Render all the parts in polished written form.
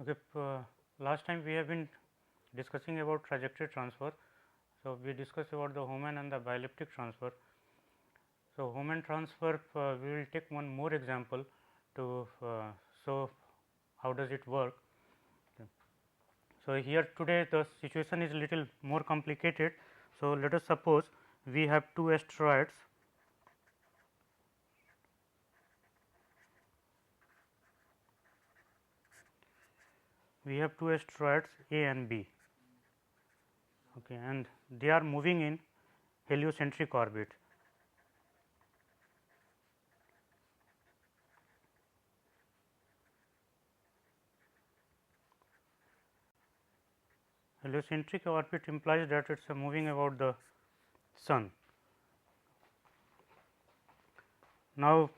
Okay, last time we have been discussing about trajectory transfer. So, we discussed about the Hohmann and the bielliptic transfer. So, Hohmann transfer we will take one more example to show how does it work. So, here today the situation is little more complicated. So, let us suppose we have two asteroids. We have two asteroids A and B, okay, and they are moving in heliocentric orbit. Heliocentric orbit implies that it is moving about the sun. Now,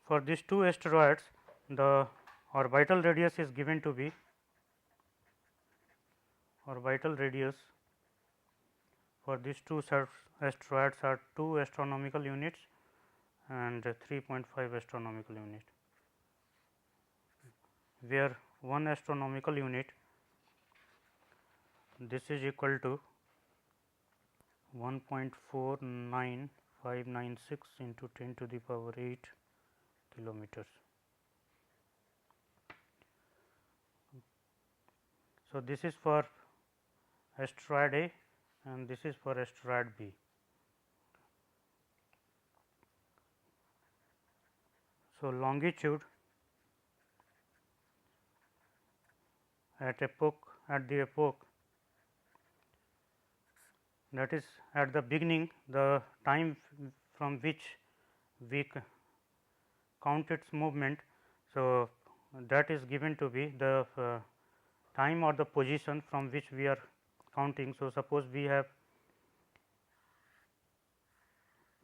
for these two asteroids, the orbital radius is given to be orbital radius for these two asteroids are 2 astronomical units and 3.5 astronomical unit, where 1 astronomical unit this is equal to 1.49596 into 10 to the power 8 kilometers. So, this is for asteroid A and this is for asteroid B. So, longitude at the epoch that is at the beginning, the time from which we count its movement. So, that is given to be the time or the position from which we are counting. So, suppose we have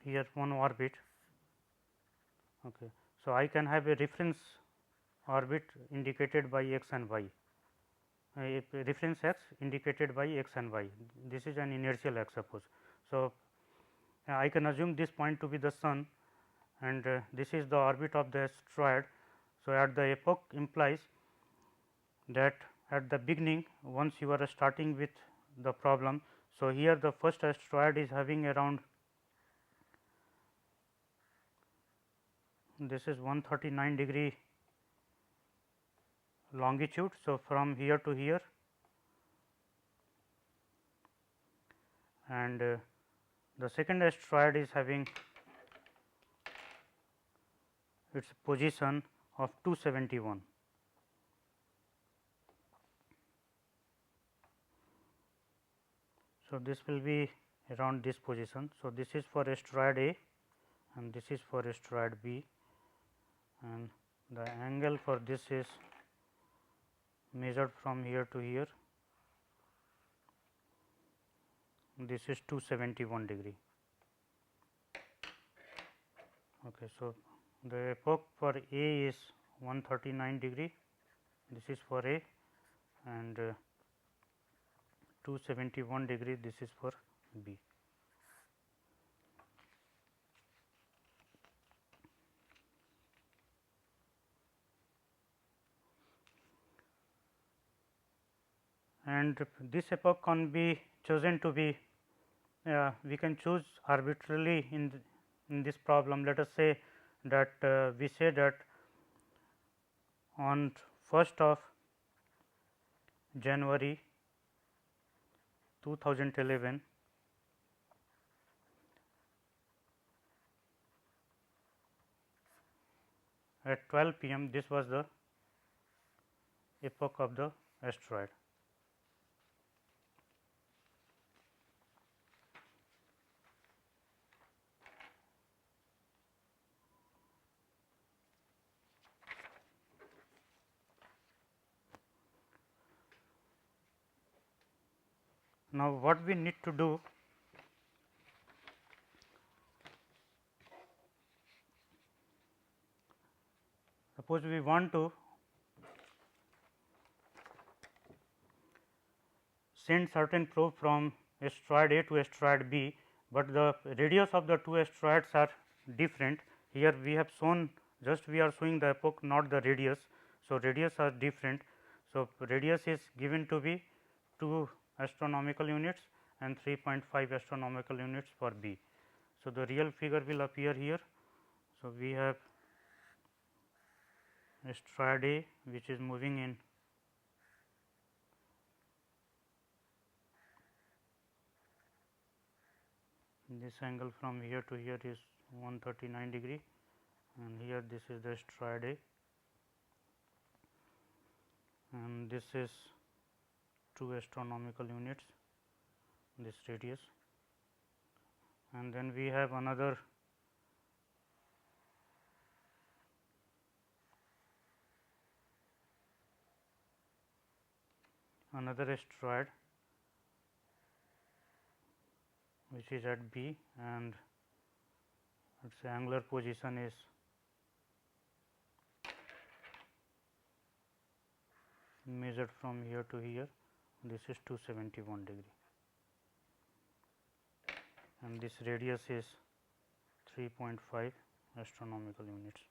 here one orbit. Okay. So, I can have a reference orbit indicated by x and y, a reference x indicated by x and y. This is an inertial x suppose. So, I can assume this point to be the sun and this is the orbit of the asteroid. So, at the epoch implies that at the beginning once you are starting with the problem. So, here the first asteroid is having around this is 139 degree longitude. So, from here to here and the second asteroid is having its position of 271. So, this will be around this position. So, this is for asteroid A and this is for asteroid B and the angle for this is measured from here to here. This is 271 degree. Okay, so, the epoch for A is 139 degree, this is for A and 271 degree, this is for B. And this epoch can be chosen to be we can choose arbitrarily in this problem. Let us say that we say that on 1st of January 2011 at 12 p.m. this was the epoch of the asteroid. Now, what we need to do, suppose we want to send certain probe from asteroid A to asteroid B, but the radius of the two asteroids are different. Here we have shown just we are showing the epoch, not the radius. So, radius are different. So, radius is given to be 2 astronomical units and 3.5 astronomical units for B. So, the real figure will appear here. So, we have asteroid A which is moving in this angle from here to here is 139 degree, and here this is the asteroid A, and this is 2 astronomical units, this radius, and then we have another asteroid which is at B, and its angular position is measured from here to here. This is 271 degree, and this radius is 3.5 astronomical units.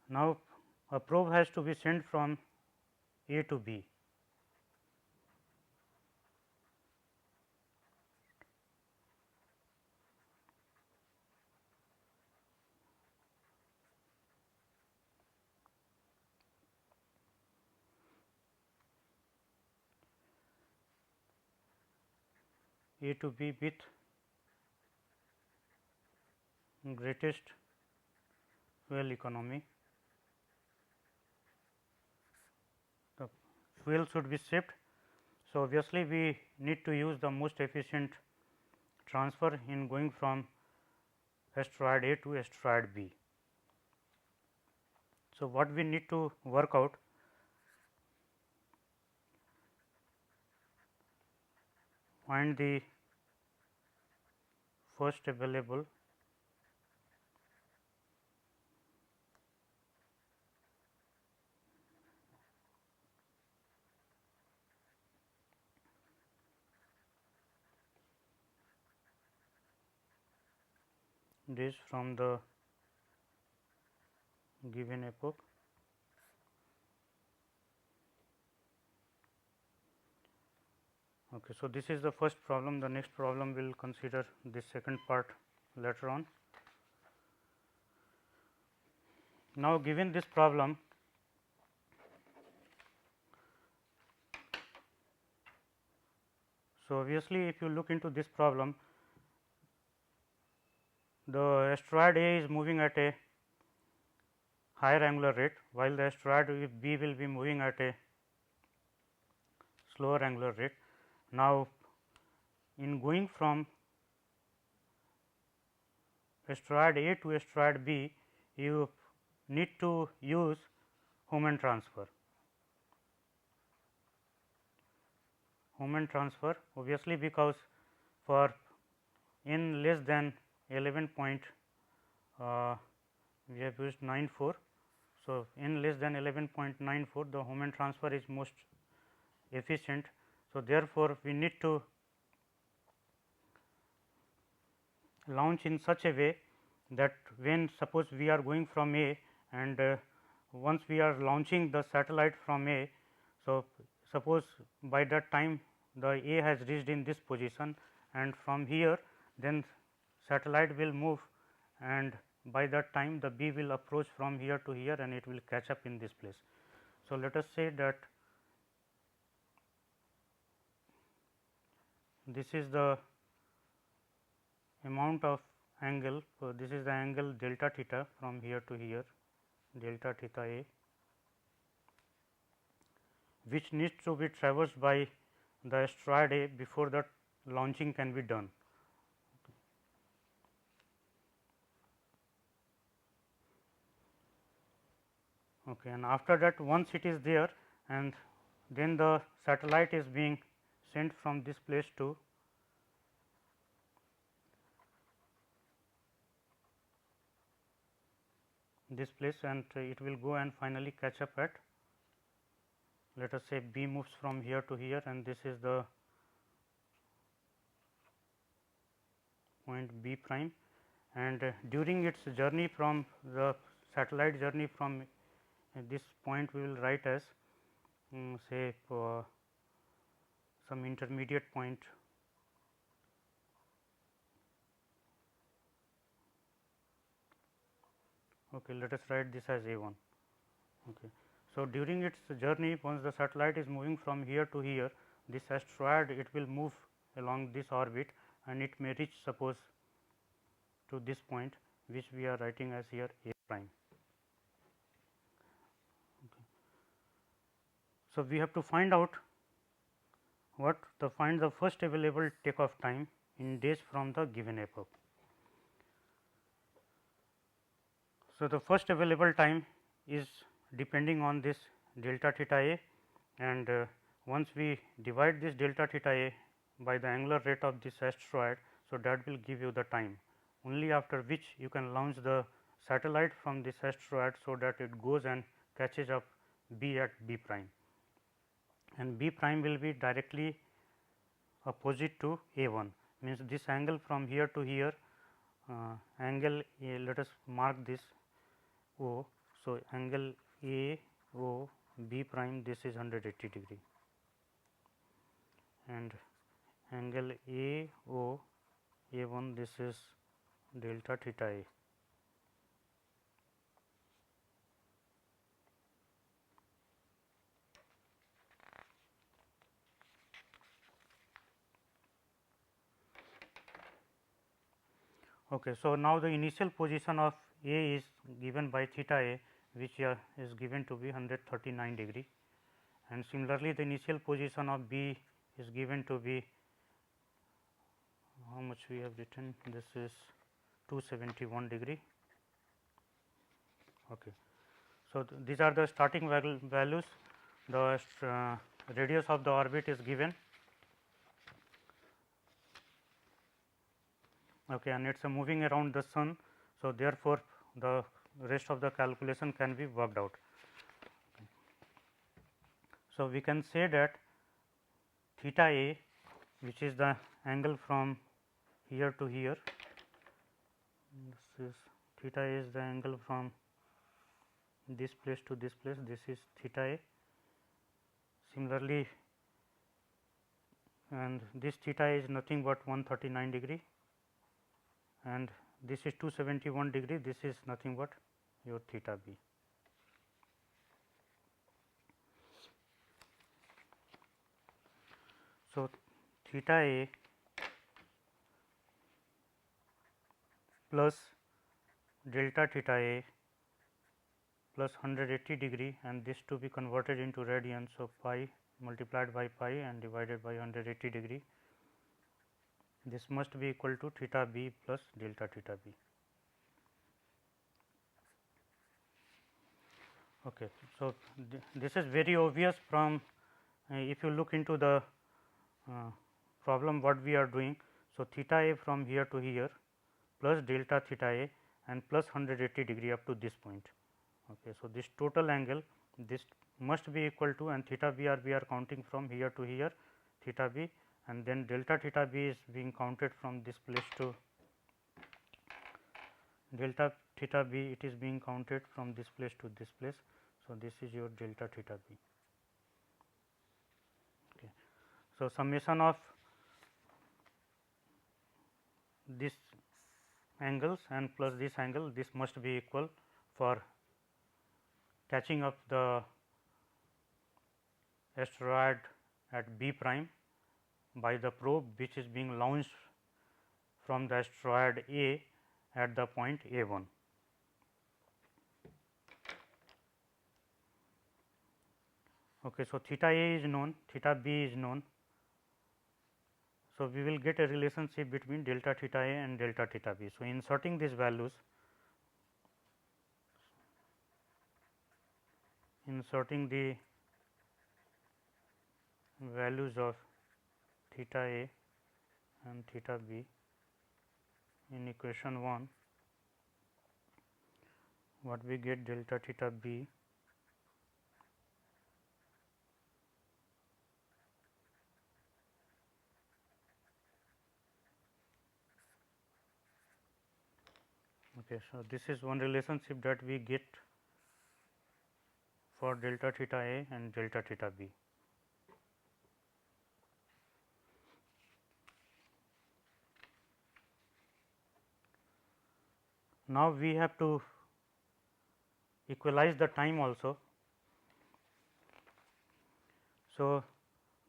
Now, a probe has to be sent from A to B. A to B with greatest fuel economy. The fuel should be shipped. So, obviously, we need to use the most efficient transfer in going from asteroid A to asteroid B. So, what we need to work out, find the first available days from the given epoch. Okay, so, this is the first problem. The next problem we will consider this second part later on. Now, given this problem, so obviously, if you look into this problem, the asteroid A is moving at a higher angular rate, while the asteroid B will be moving at a slower angular rate. Now, in going from asteroid A to asteroid B, you need to use Hohmann transfer. Hohmann transfer, obviously, because for n less than 11 point, we have used 94. So, n less than 11.94, the Hohmann transfer is most efficient. So, therefore, we need to launch in such a way that when suppose we are going from A, and once we are launching the satellite from A. So, suppose by that time the A has reached in this position, and from here then satellite will move, and by that time the B will approach from here to here, and it will catch up in this place. So, let us say that this is the amount of angle. So, this is the angle delta theta from here to here, delta theta A, which needs to be traversed by the asteroid A before the launching can be done. Okay, and after that, once it is there, and then the satellite is being sent from this place to this place, and it will go and finally catch up at, let us say, B moves from here to here, and this is the point B prime, and during its journey from the satellite journey from this point we will write as say some intermediate point. Okay, let us write this as A1. Okay. So, during its journey, once the satellite is moving from here to here, this asteroid it will move along this orbit and it may reach suppose to this point, which we are writing as here A prime. Okay. So, we have to find out find the first available takeoff time in days from the given epoch. So, the first available time is depending on this delta theta a, and once we divide this delta theta a by the angular rate of this asteroid. So, that will give you the time, only after which you can launch the satellite from this asteroid. So, that it goes and catches up B at B prime, and B prime will be directly opposite to A 1, means this angle from here to here angle A, let us mark this O. So, angle A O B prime, this is 180 degree, and angle A O A 1, this is delta theta a. Okay. So, now the initial position of A is given by theta a, which is given to be 139 degree, and similarly the initial position of B is given to be how much we have written, this is 271 degree. Okay. So, these are the starting values. The radius of the orbit is given, okay, and it is moving around the sun. So, therefore, the rest of the calculation can be worked out. Okay. So, we can say that theta a, which is the angle from here to here, this is theta a is the angle from this place to this place, this is theta a. Similarly, and this theta a is nothing but 139 degree, and this is 271 degree, this is nothing but your theta b. So, theta a plus delta theta a plus 180 degree, and this to be converted into radian. So, pi multiplied by pi and divided by 180 degree, this must be equal to theta b plus delta theta b. Okay. So, this is very obvious from if you look into the problem what we are doing. So, theta a from here to here plus delta theta a and plus 180 degree up to this point. Okay. So, this total angle this must be equal to, and theta b we are counting from here to here theta b, and then delta theta b is being counted from this place to delta theta b, it is being counted from this place to this place. So, this is your delta theta b. Okay. So, summation of this angles and plus this angle, this must be equal for catching up the asteroid at B prime by the probe, which is being launched from the asteroid A at the point A 1. Okay. So, theta a is known, theta b is known. So, we will get a relationship between delta theta a and delta theta b. So, inserting these values, inserting the values of theta a and theta b in equation 1, what we get delta theta b Okay, so this is one relationship that we get for delta theta A and delta theta B. Now, we have to equalize the time also. So,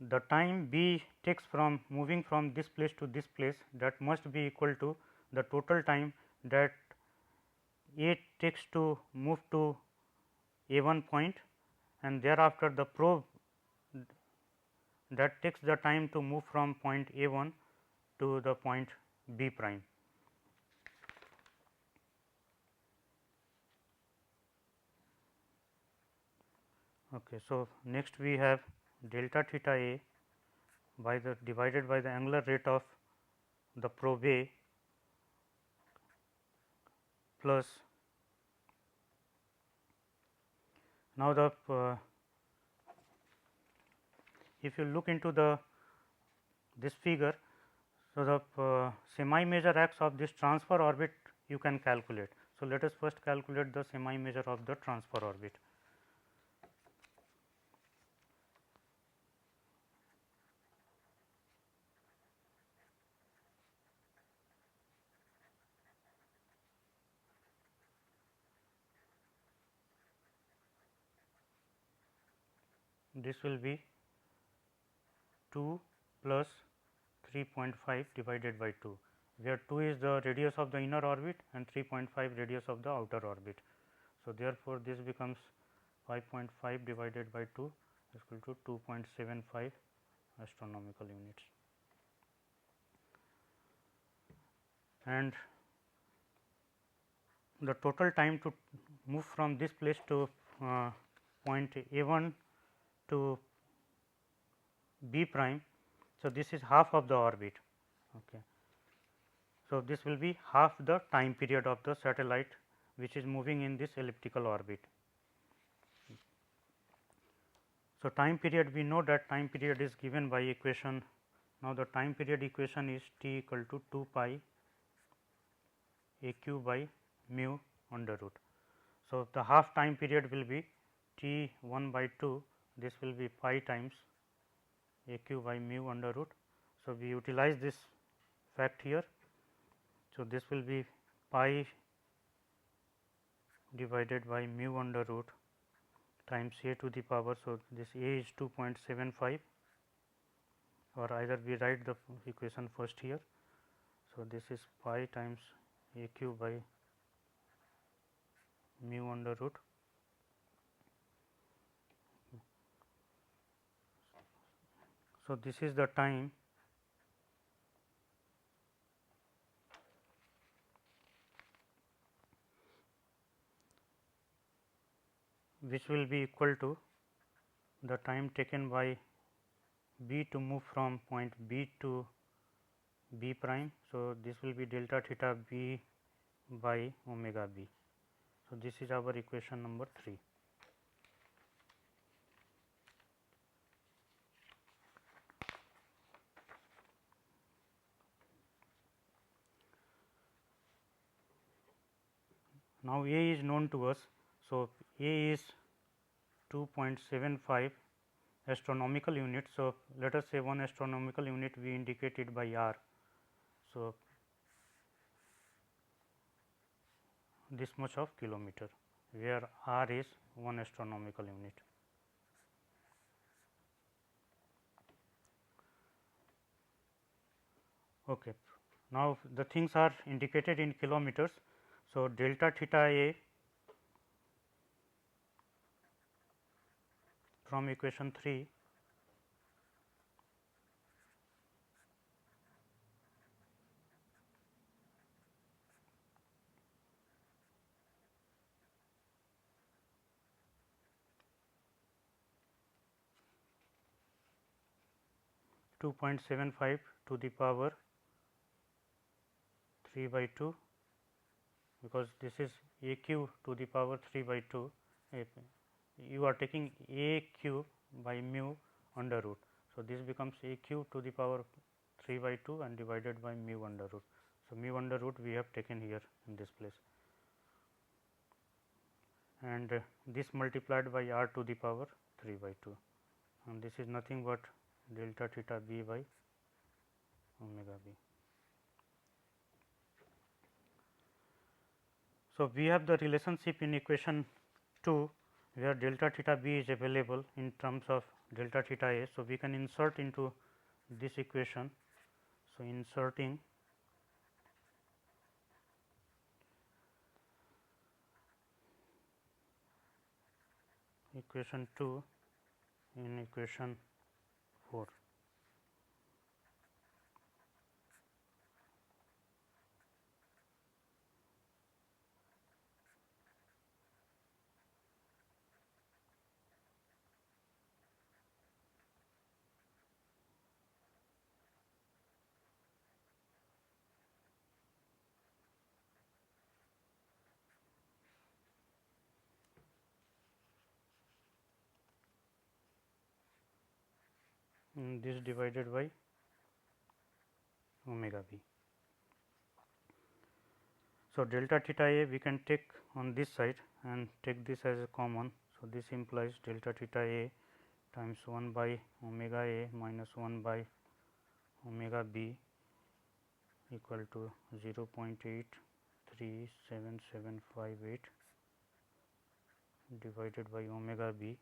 the time B takes from moving from this place to this place, that must be equal to the total time that A takes to move to A1 point, and thereafter the probe that takes the time to move from point A1 to the point B prime. Okay, so, next we have delta theta A by the divided by the angular rate of the probe A plus now the if you look into the this figure. So, the semi major axis of this transfer orbit you can calculate. So, let us first calculate the semi major of the transfer orbit. This will be 2 plus 3.5 divided by 2, where 2 is the radius of the inner orbit and 3.5 radius of the outer orbit. So, therefore, this becomes 5.5 divided by 2 is equal to 2.75 astronomical units. And the total time to move from this place to point A1 to B prime. So, this is half of the orbit. Okay. So, this will be half the time period of the satellite which is moving in this elliptical orbit. So, time period, we know that time period is given by equation. Now, the time period equation is t equal to 2 pi a q by mu under root. So, the half time period will be t 1 by 2, this will be pi times a q by mu under root. So, we utilize this fact here. So, this will be pi divided by mu under root times a to the power. So, this a is 2.75, or either we write the equation first here. So, this is pi times a q by mu under root. So, this is the time which will be equal to the time taken by B to move from point B to B prime. So, this will be delta theta B by omega B. So, this is our equation number 3. Now, A is known to us. So, A is 2.75 astronomical unit. So, let us say 1 astronomical unit we indicate it by r. So, this much of kilometer, where r is 1 astronomical unit. Okay. Now, the things are indicated in kilometers. So, delta theta A from equation 3 2.75 to the power 3 by 2, because this is a q to the power 3 by 2. You are taking a q by mu under root. So, this becomes a q to the power 3 by 2 and divided by mu under root. So, mu under root we have taken here in this place. and this multiplied by r to the power 3 by 2, and this is nothing but delta theta b by omega b. So, we have the relationship in equation 2 where delta theta b is available in terms of delta theta a. So, we can insert into this equation. So, inserting equation 2 in equation 4. This divided by omega b. So, delta theta a we can take on this side and take this as a common. So, this implies delta theta a times 1 by omega a minus 1 by omega b equal to 0.837758 divided by omega b.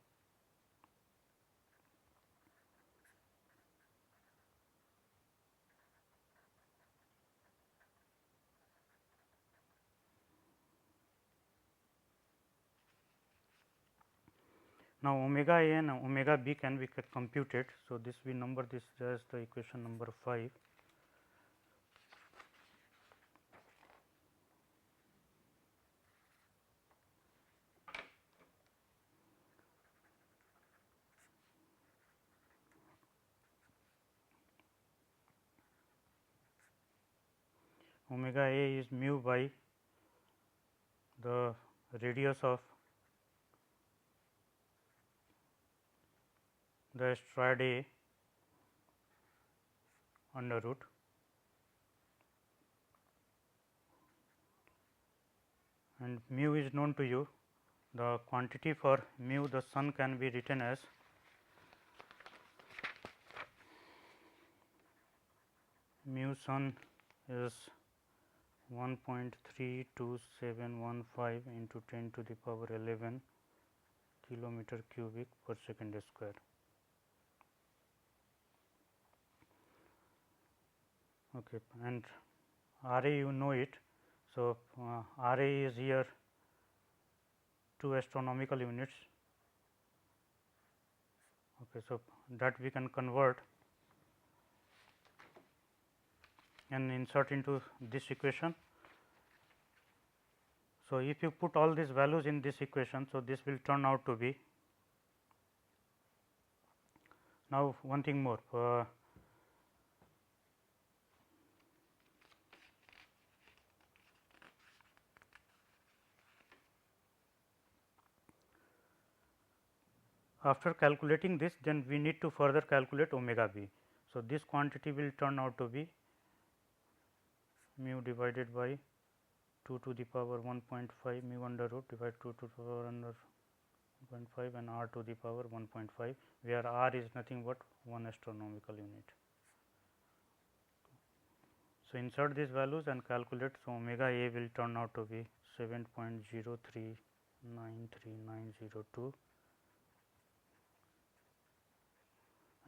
Now, omega a and omega b can be computed. So, this we number this as the equation number 5. Omega a is mu by the radius of the asteroid A under root and mu is known to you. The quantity for mu the sun can be written as mu sun is 1.32715 into 10 to the power 11 kilometer cubic per second square. Okay, and R A you know it. So, R A is here 2 astronomical units. Okay, so, that we can convert and insert into this equation. So, if you put all these values in this equation, so this will turn out to be. Now, one thing more. After calculating this, then we need to further calculate omega b. So, this quantity will turn out to be mu divided by 2 to the power 1.5 mu under root divided 2 to the power under 1.5 and r to the power 1.5, where r is nothing but 1 astronomical unit. So, insert these values and calculate. So, omega a will turn out to be 7.0393902,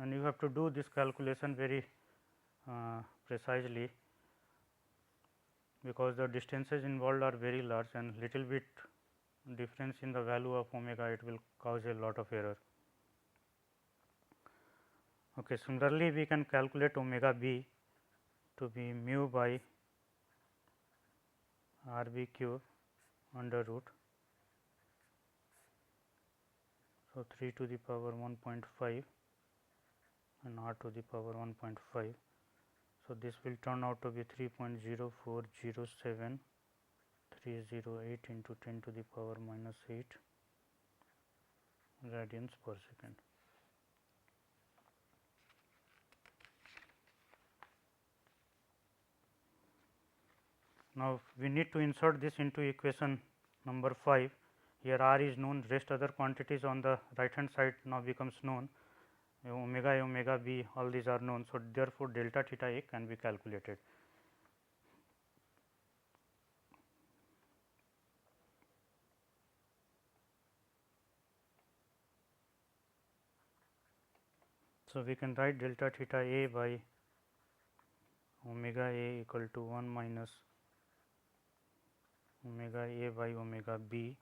and you have to do this calculation very precisely, because the distances involved are very large and little bit difference in the value of omega, it will cause a lot of error. Okay. Similarly, we can calculate omega b to be mu by r b cube under root. So, 3 to the power 1.5 and r to the power 1.5. So, this will turn out to be 3.0407308 into 10 to the power minus 8 radians per second. Now, we need to insert this into equation number 5, here r is known, rest other quantities on the right hand side now becomes known, omega a, omega b, all these are known. So, therefore, delta theta a can be calculated. So, we can write delta theta a by omega a equal to 1 minus omega a by omega b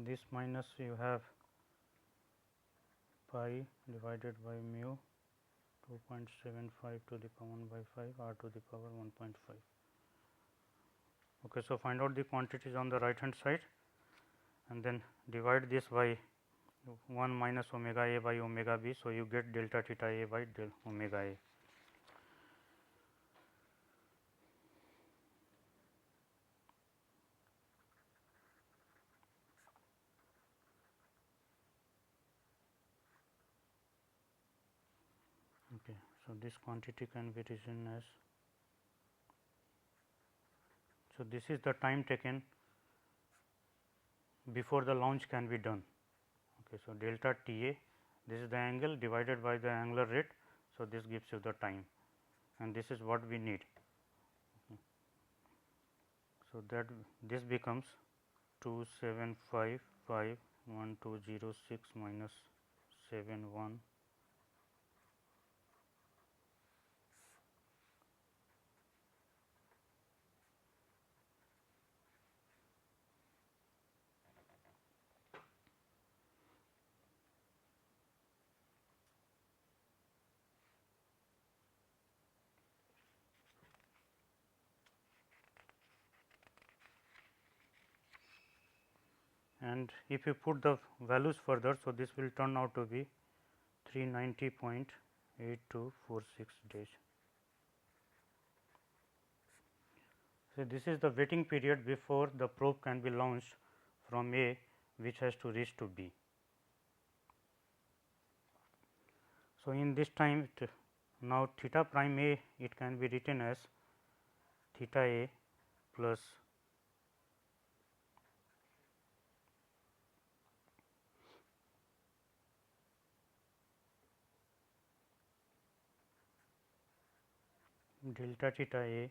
this minus you have pi divided by mu 2.75 to the power 1 by 5 r to the power 1.5. Okay, so, find out the quantities on the right hand side and then divide this by 1 minus omega a by omega b. So, you get delta theta a by del omega a. Okay. So, this quantity can be written as, so, this is the time taken before the launch can be done. Okay. So, delta T a, this is the angle divided by the angular rate. So, this gives you the time and this is what we need. Okay. So, that this becomes 27551206 minus 71 and if you put the values further. So, this will turn out to be 390.8246 days. So, this is the waiting period before the probe can be launched from A, which has to reach to B. So, in this time now theta prime A, it can be written as theta A plus delta theta A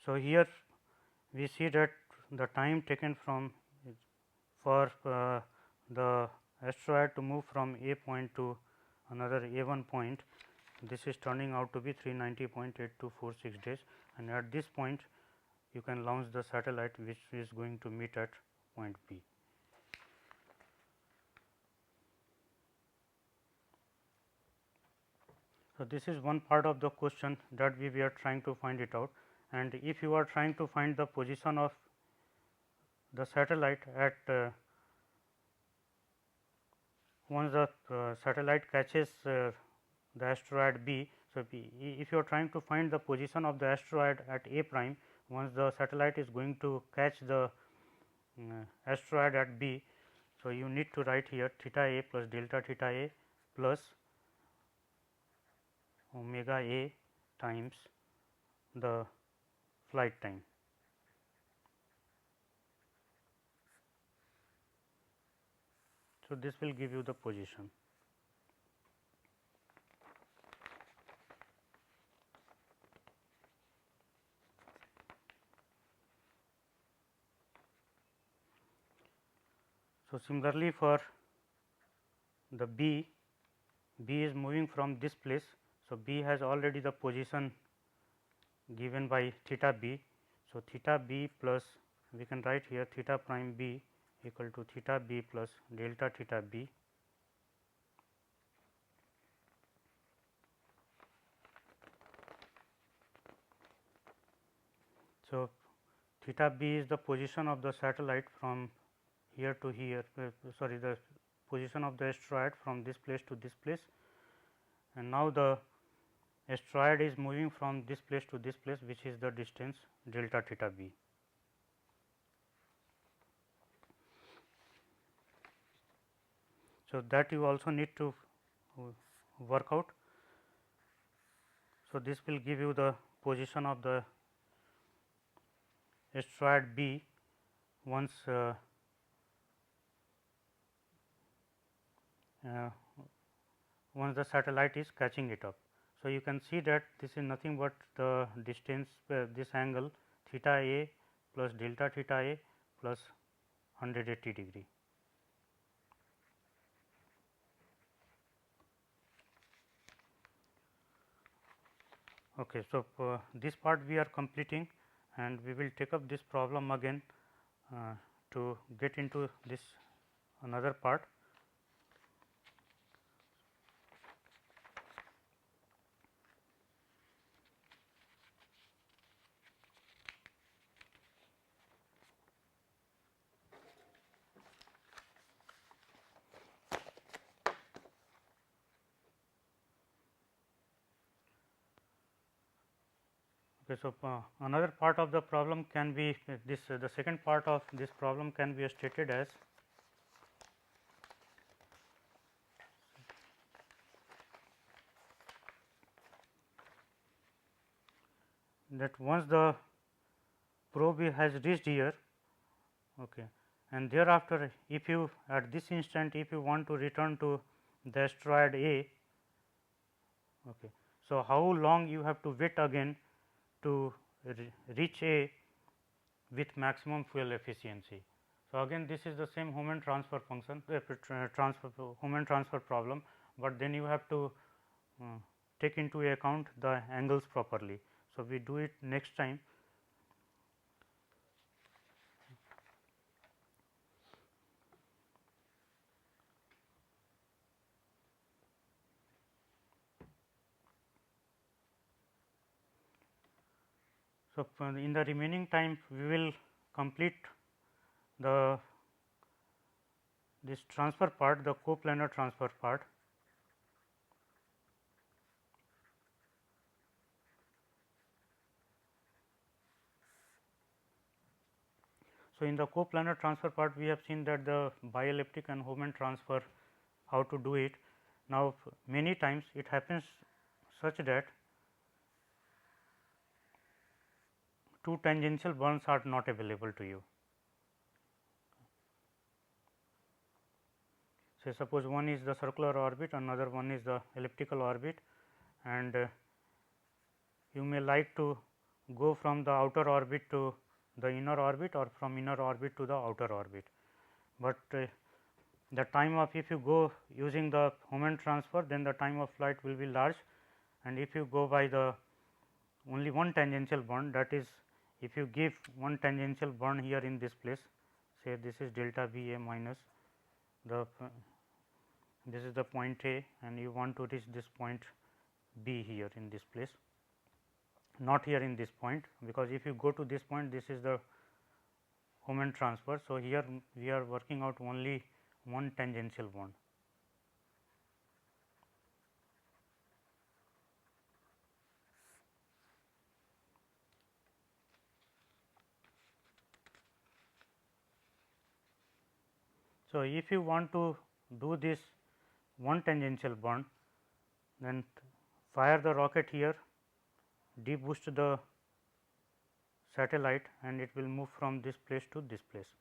So, here we see that the time taken from for the asteroid to move from A point to another A 1 point, this is turning out to be 390.8246 days, and at this point you can launch the satellite which is going to meet at point B. So, this is one part of the question that we were trying to find it out, and if you are trying to find the position of the satellite at once the satellite catches the asteroid B. So, if you are trying to find the position of the asteroid at A prime, once the satellite is going to catch the asteroid at B. So, you need to write here theta A plus delta theta A plus omega A times the flight time. So, this will give you the position. So, similarly for the B is moving from this place. So, B has already the position given by theta b. So, theta b plus we can write here theta prime b equal to theta b plus delta theta b. So, theta b is the position of the satellite from here to here sorry the position of the asteroid from this place to this place, and now the asteroid is moving from this place to this place, which is the distance delta theta b. So, that you also need to work out. So, this will give you the position of the asteroid B once once the satellite is catching it up. So, you can see that this is nothing but the distance this angle theta a plus delta theta a plus 180 degree. Okay, so, this part we are completing, and we will take up this problem again to get into this another part. Okay, so, another part of the problem can be this the second part of this problem can be stated as that once the probe has reached here, okay, and thereafter if you at this instant if you want to return to the asteroid A, okay, so how long you have to wait again to reach A with maximum fuel efficiency. So, again this is the same Hohmann transfer function Hohmann transfer problem, but then you have to take into account the angles properly. So, we do it next time. So, in the remaining time we will complete the this transfer part, the coplanar transfer part. So, in the coplanar transfer part we have seen that the bielliptic and Hohmann transfer, how to do it. Now, many times it happens such that two tangential bonds are not available to you. Say suppose one is the circular orbit, another one is the elliptical orbit, and you may like to go from the outer orbit to the inner orbit or from inner orbit to the outer orbit. But the time of if you go using the Hohmann transfer, then the time of flight will be large, and if you go by the only one tangential bond, that is if you give one tangential bond here in this place, say this is delta V A minus the this is the point A, and you want to reach this point B here in this place, not here in this point, because if you go to this point, this is the Hohmann transfer. So, here we are working out only one tangential bond. So, if you want to do this one tangential bond, then fire the rocket here, deboost the satellite, and it will move from this place to this place.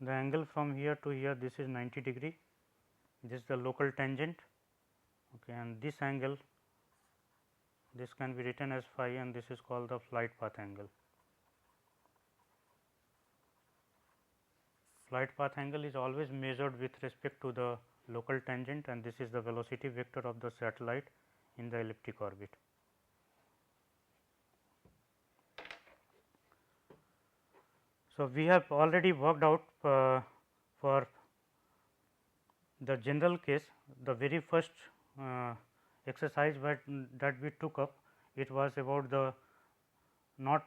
the angle from here to here, this is 90 degree, this is the local tangent, okay, and this angle, this can be written as phi, and this is called the flight path angle. Flight path angle is always measured with respect to the local tangent, and this is the velocity vector of the satellite in the elliptic orbit. So, we have already worked out for the general case, the very first exercise that we took up, it was about the not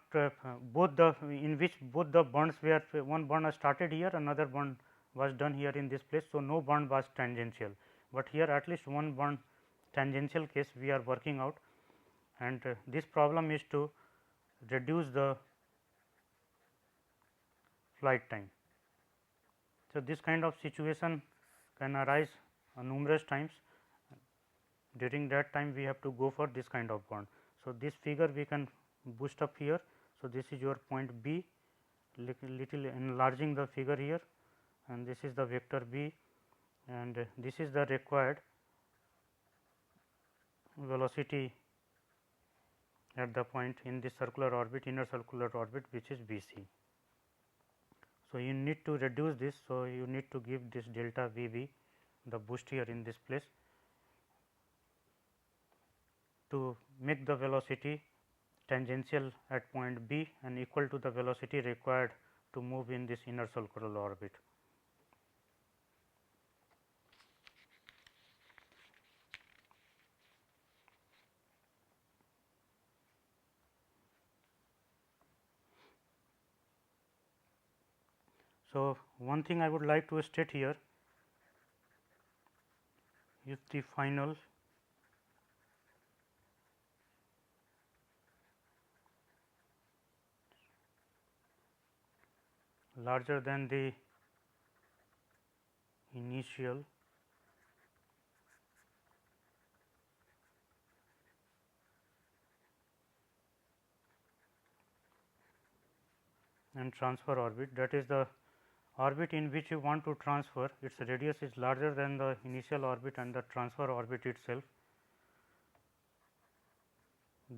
both the in which both the bonds were, one bond started here, another bond was done here in this place. So, no bond was tangential, but here at least one bond tangential case we are working out, and this problem is to reduce the flight time. So, this kind of situation can arise numerous times. During that time we have to go for this kind of bond. So, this figure we can boost up here. So, this is your point B, little enlarging the figure here, and this is the vector B, and this is the required velocity at the point in this circular orbit, inner circular orbit, which is B c. So, you need to reduce this. So, you need to give this delta V b, the boost here in this place, to make the velocity tangential at point B and equal to the velocity required to move in this inner circular orbit. So, one thing I would like to state here, if the final larger than the initial and transfer orbit, that is the orbit in which you want to transfer, its radius is larger than the initial orbit and the transfer orbit itself,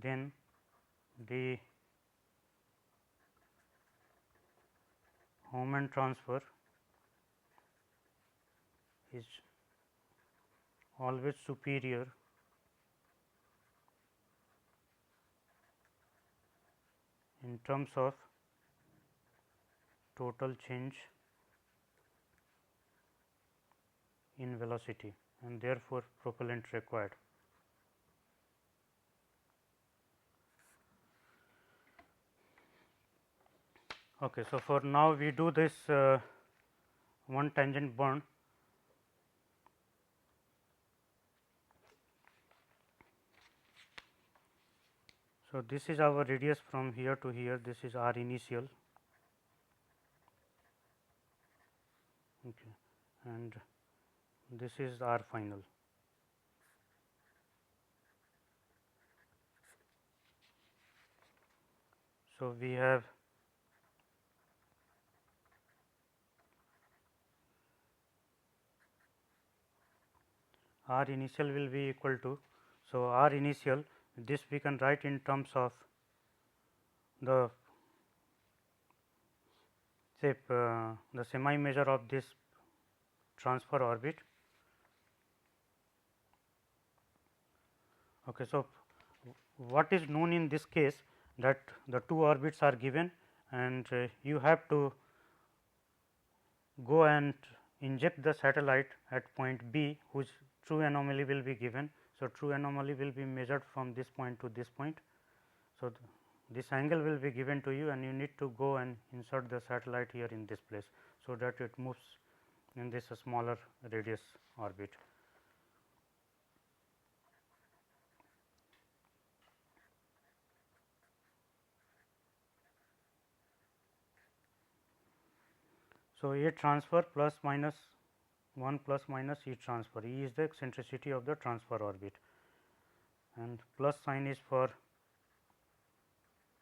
then the Hohmann transfer is always superior in terms of total change in velocity, and therefore, propellant required. Okay, so, for now we do this one tangent bond. So, this is our radius from here to here, this is r initial, okay, and this is r final. So, we have r initial will be equal to. So, r initial, this we can write in terms of the say the semi measure of this transfer orbit. Okay, so, what is known in this case, that the two orbits are given, and you have to go and inject the satellite at point B, whose true anomaly will be given. So, true anomaly will be measured from this point to this point. So, this angle will be given to you, and you need to go and insert the satellite here in this place. So, that it moves in this smaller radius orbit. So, A transfer plus minus 1 plus minus E transfer, E is the eccentricity of the transfer orbit, and plus sign is for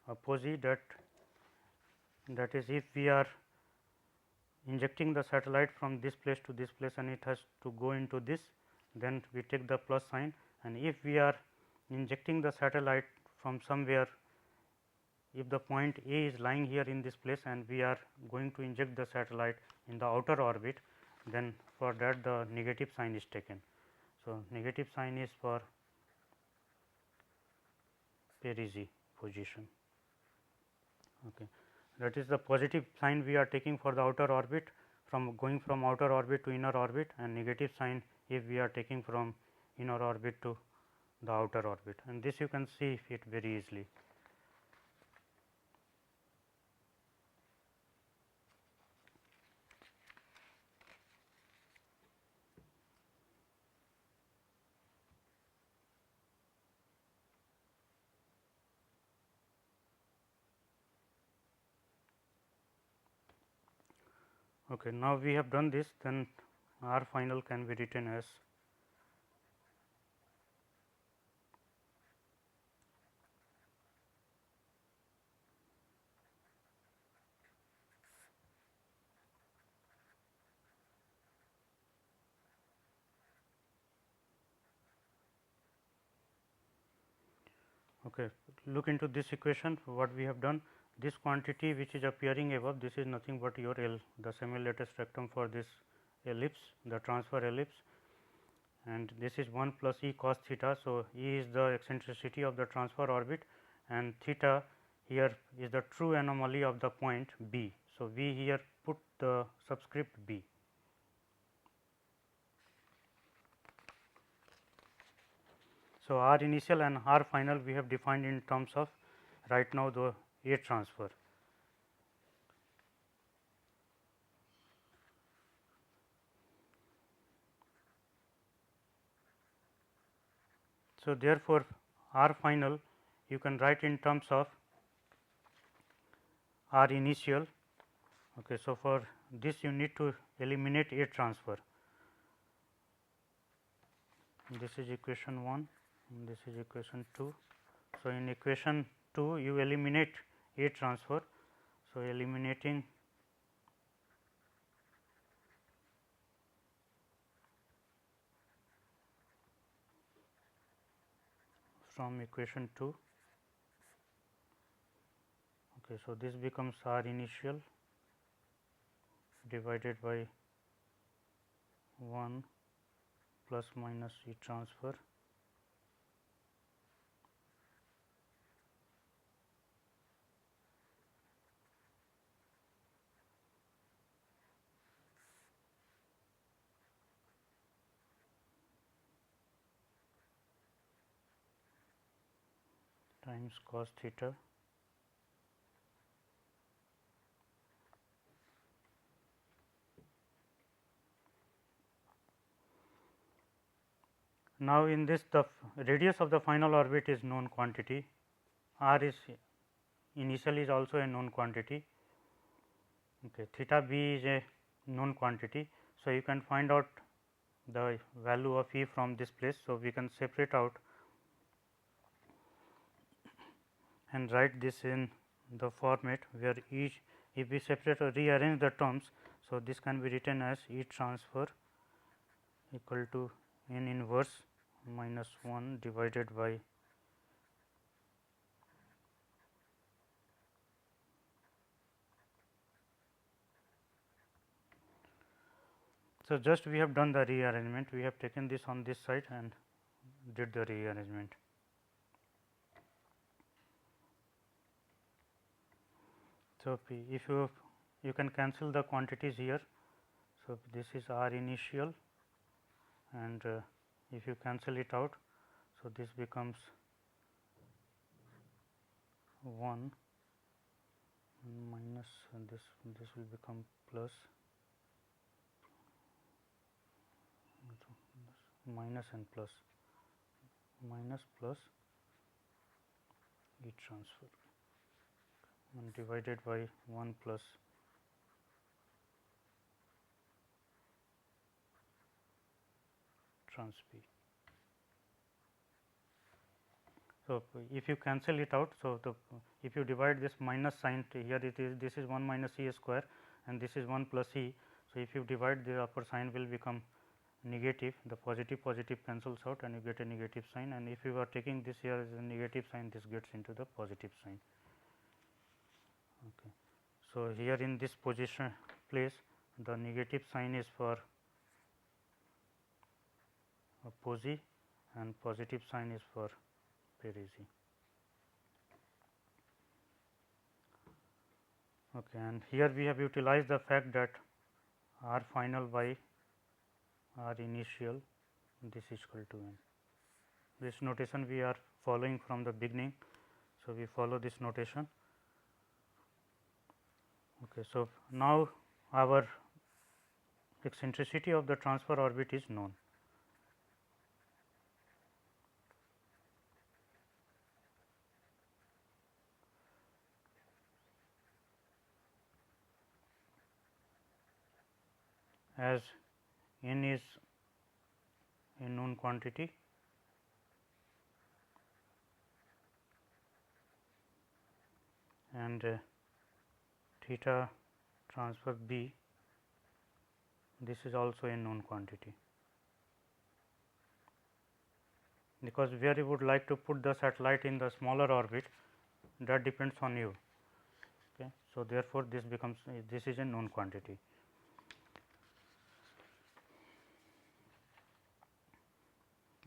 opposite, that is if we are injecting the satellite from this place to this place and it has to go into this, then we take the plus sign, and if we are injecting the satellite from somewhere, if the point A is lying here in this place and we are going to inject the satellite in the outer orbit, then for that the negative sign is taken. So, negative sign is for perigee position. Okay. That is the positive sign we are taking for the outer orbit, from going from outer orbit to inner orbit, and negative sign if we are taking from inner orbit to the outer orbit, and this you can see it very easily. Okay, now we have done this, then R final can be written as okay. Look into this equation, what we have done, this quantity which is appearing above, this is nothing but your L, the semi-lattice rectum for this ellipse, the transfer ellipse, and this is 1 plus E cos theta. So, E is the eccentricity of the transfer orbit and theta here is the true anomaly of the point B. So, we here put the subscript B. So, R initial and R final we have defined in terms of right now the A transfer. So, therefore, R final you can write in terms of R initial. Okay, so, for this you need to eliminate A transfer. This is equation 1 and this is equation 2. So, in equation 2 you eliminate A transfer. So, eliminating from equation 2. Okay, so, this becomes R initial divided by 1 plus minus E transfer times cos theta . Now, in this the radius of the final orbit is known quantity, R is initial is also a known quantity, okay. Theta b is a known quantity. So, you can find out the value of E from this place. So, we can separate out and write this in the format where each, if we separate or rearrange the terms. So, this can be written as E transfer equal to n inverse minus 1 divided by So, just we have done the rearrangement, we have taken this on this side and did the rearrangement. So, if you can cancel the quantities here. So, this is R initial and if you cancel it out. So, this becomes 1 minus and this will become plus minus and plus minus plus E transfer and divided by 1 plus trans p. So, if you cancel it out. So, if you divide this minus sign here, it is this is 1 minus E square and this is 1 plus e. So, if you divide, the upper sign will become negative, the positive cancels out and you get a negative sign, and if you are taking this here as a negative sign, this gets into the positive sign. Okay. So, here in this position place, the negative sign is for Posi and positive sign is for Parisi. Okay, and here we have utilized the fact that R final by R initial, this is equal to n. This notation we are following from the beginning. So, we follow this notation. Okay, so, now our eccentricity of the transfer orbit is known. As n is a known quantity, and theta transfer b, this is also a known quantity, because where you would like to put the satellite in the smaller orbit, that depends on you. Okay. So, therefore, this becomes this is a known quantity.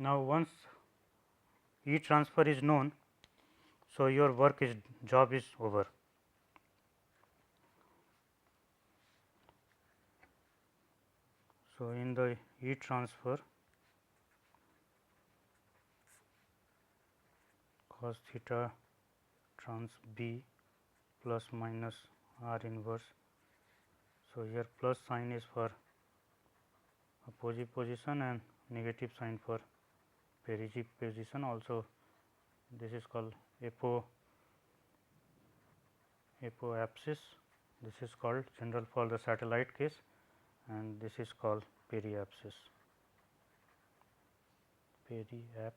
Now, once E transfer is known, so your job is over. So, in the E transfer, cos theta trans b plus minus R inverse. So, here plus sign is for opposite position and negative sign for perigee position. Also, this is called apoapsis. This is called general for the satellite case, and this is called periapsis. Periapsis.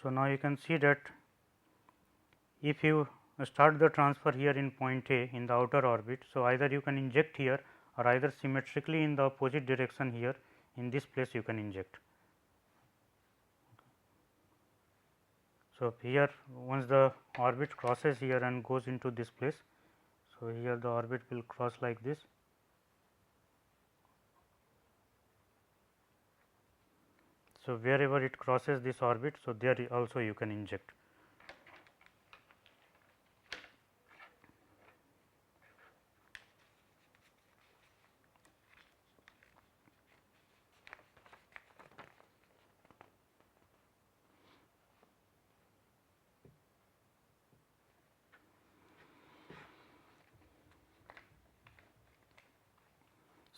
So, now you can see that if you start the transfer here in point A in the outer orbit. So, either you can inject here or either symmetrically in the opposite direction here in this place you can inject. So, here once the orbit crosses here and goes into this place. So, here the orbit will cross like this. So, wherever it crosses this orbit, so there also you can inject.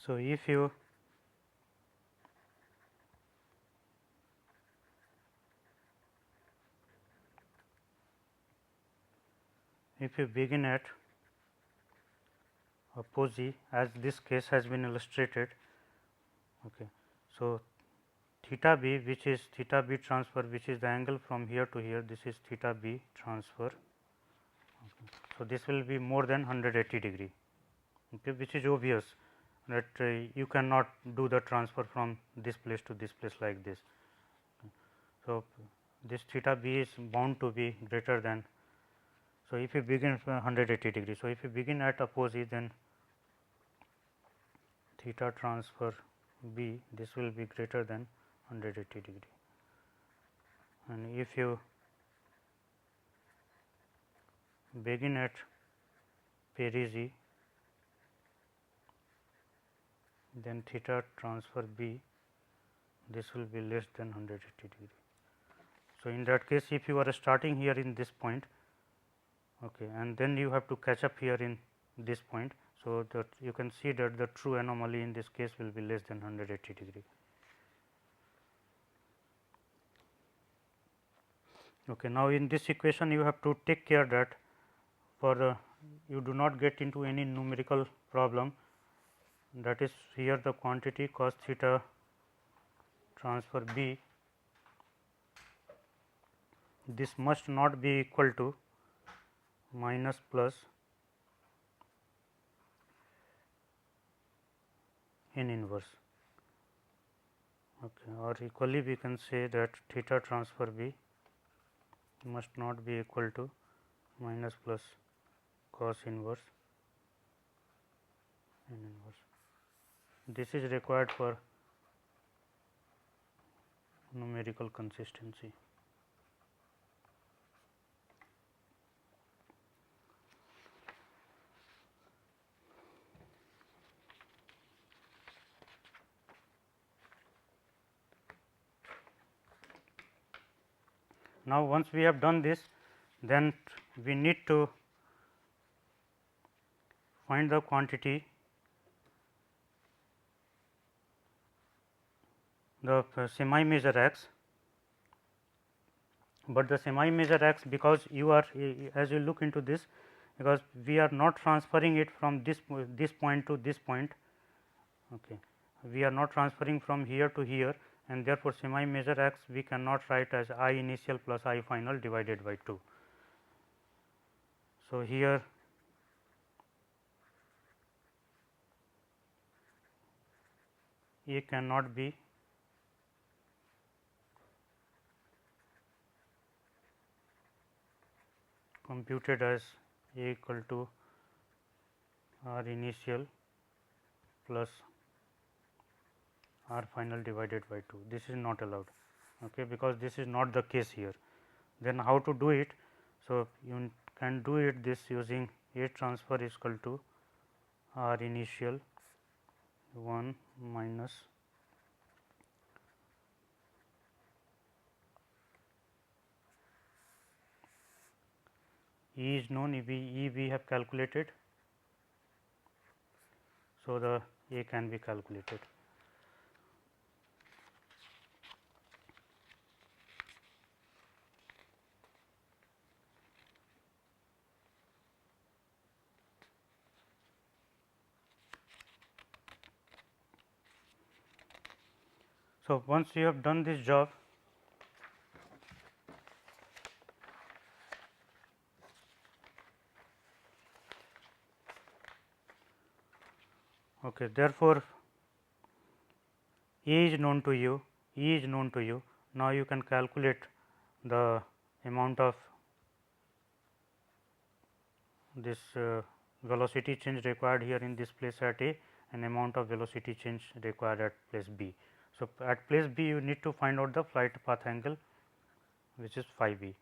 So, if you begin at opposite, as this case has been illustrated. Okay. So, theta b, which is theta b transfer, which is the angle from here to here, this is theta b transfer. Okay. So, this will be more than 180 degree, okay, which is obvious that you cannot do the transfer from this place to this place like this. Okay. So, this theta b is bound to be greater than. So, if you begin from 180 degree. So, if you begin at opposite, then theta transfer b, this will be greater than 180 degree, and if you begin at perigee, then theta transfer b, this will be less than 180 degree. So, in that case, if you are starting here in this point, okay, and then you have to catch up here in this point. So, that you can see that the true anomaly in this case will be less than 180 degree. Okay, now, in this equation you have to take care that for you do not get into any numerical problem, that is here the quantity cos theta transfer B, this must not be equal to minus plus n inverse, okay. Or equally we can say that theta transfer B must not be equal to minus plus cos inverse n inverse. This is required for numerical consistency. Now, once we have done this, then we need to find the quantity, the semi major x, but the semi major x, because you are as you look into this, because we are not transferring it from this point to this point, okay. We are not transferring from here to here, and therefore, semi major x we cannot write as I initial plus I final divided by 2. So, here A cannot be computed as A equal to R initial plus R final divided by 2. This is not allowed, okay, because this is not the case here. Then how to do it? So, you can do it this using A transfer is equal to R initial 1 minus E is known, E we have calculated. So, the A can be calculated. So, once you have done this job, okay, therefore, A is known to you, E is known to you. Now, you can calculate the amount of this velocity change required here in this place at A, and amount of velocity change required at place B. So, at place B you need to find out the flight path angle, which is phi b.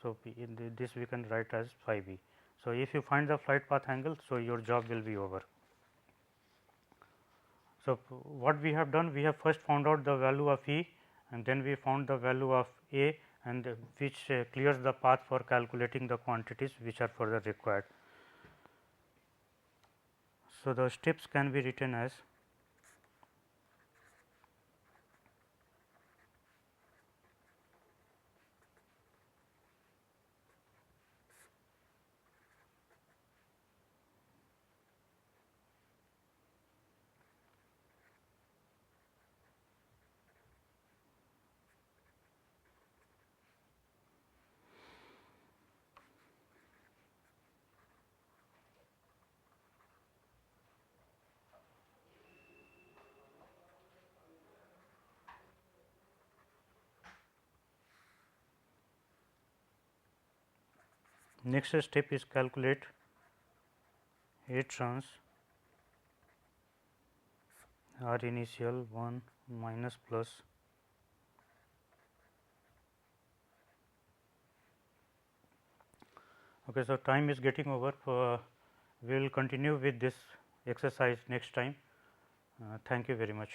So, in this we can write as phi b. So, if you find the flight path angle, so your job will be over. So, what we have done, we have first found out the value of E, and then we found the value of A, and which clears the path for calculating the quantities which are further required. So, the steps can be written as next step is calculate A trans R initial 1 minus plus okay. So, time is getting over. We will continue with this exercise next time. Thank you very much.